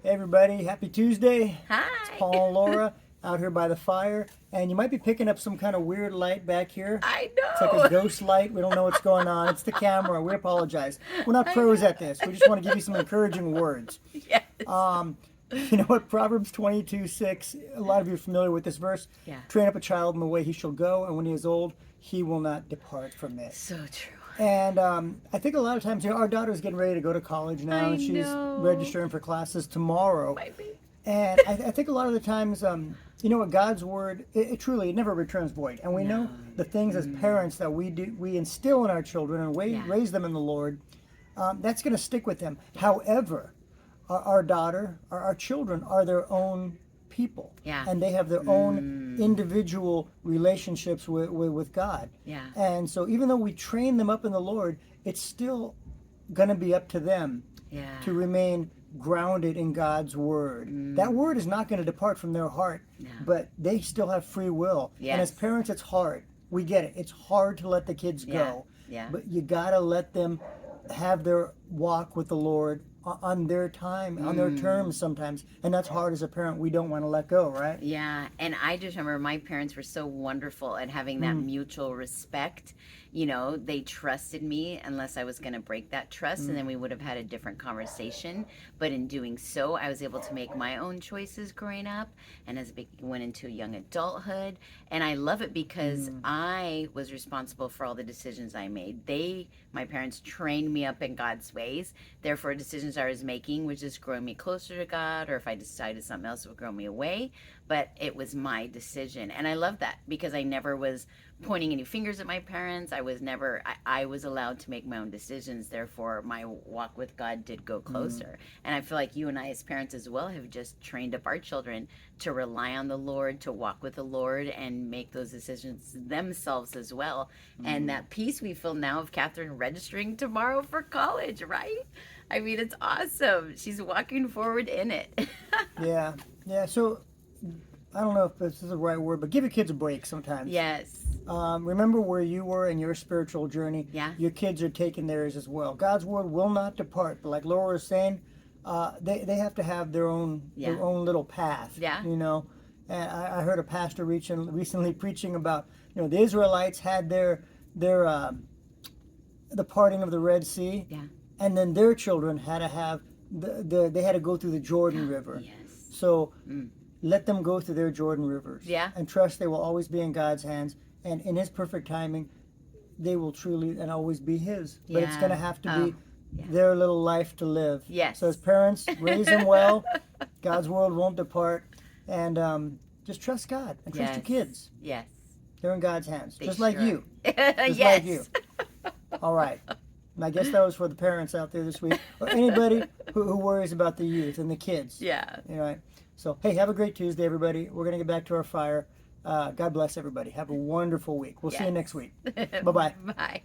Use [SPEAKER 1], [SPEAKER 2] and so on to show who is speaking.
[SPEAKER 1] Hey everybody, happy Tuesday.
[SPEAKER 2] Hi.
[SPEAKER 1] It's Paul and Laura out here by the fire. And you might be picking up some kind of weird light back here.
[SPEAKER 2] I
[SPEAKER 1] It's like a
[SPEAKER 2] know.
[SPEAKER 1] ghost light. We don't know what's going on. It's the camera. We apologize. We're not
[SPEAKER 2] I
[SPEAKER 1] pros
[SPEAKER 2] know.
[SPEAKER 1] at this. We just want to give you some encouraging words.
[SPEAKER 2] Yes.
[SPEAKER 1] You know what? Proverbs 22:6. A lot of you are familiar with this verse.
[SPEAKER 2] Yeah.
[SPEAKER 1] Train up a child in the way he shall go, and when he is old, he will not depart from it.
[SPEAKER 2] So true.
[SPEAKER 1] And I think a lot of times, our daughter's getting ready to go to college now,
[SPEAKER 2] I
[SPEAKER 1] and she's
[SPEAKER 2] know.
[SPEAKER 1] registering for classes tomorrow.
[SPEAKER 2] My baby.
[SPEAKER 1] And I think a lot of the times, you know what, God's word, it truly, it never returns void. And we know the things as parents that we do, we instill in our children and raise them in the Lord, that's going to stick with them. However, our daughter, our children are their own people.
[SPEAKER 2] Yeah.
[SPEAKER 1] And they have their own individual relationships with God.
[SPEAKER 2] Yeah.
[SPEAKER 1] And so even though we train them up in the Lord, it's still going to be up to them
[SPEAKER 2] Yeah.
[SPEAKER 1] to remain grounded in God's word. That word is not going to depart from their heart, but they still have free will.
[SPEAKER 2] Yes.
[SPEAKER 1] And as parents, it's hard. We get it. It's hard to let the kids go.
[SPEAKER 2] Yeah.
[SPEAKER 1] But you got to let them have their walk with the Lord on their time, on their terms sometimes. And that's hard as a parent. We don't want to let go, right?
[SPEAKER 2] Yeah, and I just remember my parents were so wonderful at having that mutual respect. You know, they trusted me unless I was going to break that trust, and then we would have had a different conversation. But in doing so, I was able to make my own choices growing up, and as I went into young adulthood. And I love it because I was responsible for all the decisions I made. My parents, trained me up in God's ways. Therefore, decisions I was making was just growing me closer to God, or if I decided something else would grow me away. But it was my decision. And I love that because I never was pointing any fingers at my parents. I was allowed to make my own decisions. Therefore, my walk with God did go closer. And I feel like you and I as parents as well have just trained up our children to rely on the Lord, to walk with the Lord and make those decisions themselves as well. And that peace we feel now of Catherine registering tomorrow for college, right? I mean, it's awesome. She's walking forward in it.
[SPEAKER 1] Yeah. Yeah. So I don't know if this is the right word, but give your kids a break sometimes.
[SPEAKER 2] Yes.
[SPEAKER 1] Remember where you were in your spiritual journey.
[SPEAKER 2] Yeah.
[SPEAKER 1] Your kids are taking theirs as well. God's word will not depart. But like Laura was saying, they have to have their own little path.
[SPEAKER 2] Yeah.
[SPEAKER 1] You know, and I heard a pastor recently preaching about, the Israelites had their the parting of the Red Sea.
[SPEAKER 2] Yeah.
[SPEAKER 1] And then their children had to have they had to go through the Jordan River.
[SPEAKER 2] Yes.
[SPEAKER 1] So let them go through their Jordan rivers.
[SPEAKER 2] Yeah.
[SPEAKER 1] And trust they will always be in God's hands. And in His perfect timing, they will truly and always be His. But it's going to have to be their little life to live.
[SPEAKER 2] Yes.
[SPEAKER 1] So as parents, raise them well. God's word won't depart. And just trust God and trust your kids.
[SPEAKER 2] Yes.
[SPEAKER 1] They're in God's hands.
[SPEAKER 2] They
[SPEAKER 1] Just like
[SPEAKER 2] sure
[SPEAKER 1] you.
[SPEAKER 2] are.
[SPEAKER 1] Just
[SPEAKER 2] Yes.
[SPEAKER 1] like you. All right. And I guess that was for the parents out there this week, or anybody who worries about the youth and the kids.
[SPEAKER 2] Yeah.
[SPEAKER 1] All right. So, hey, have a great Tuesday, everybody. We're going to get back to our fire. God bless everybody. Have a wonderful week. We'll see you next week. Bye-bye.
[SPEAKER 2] Bye.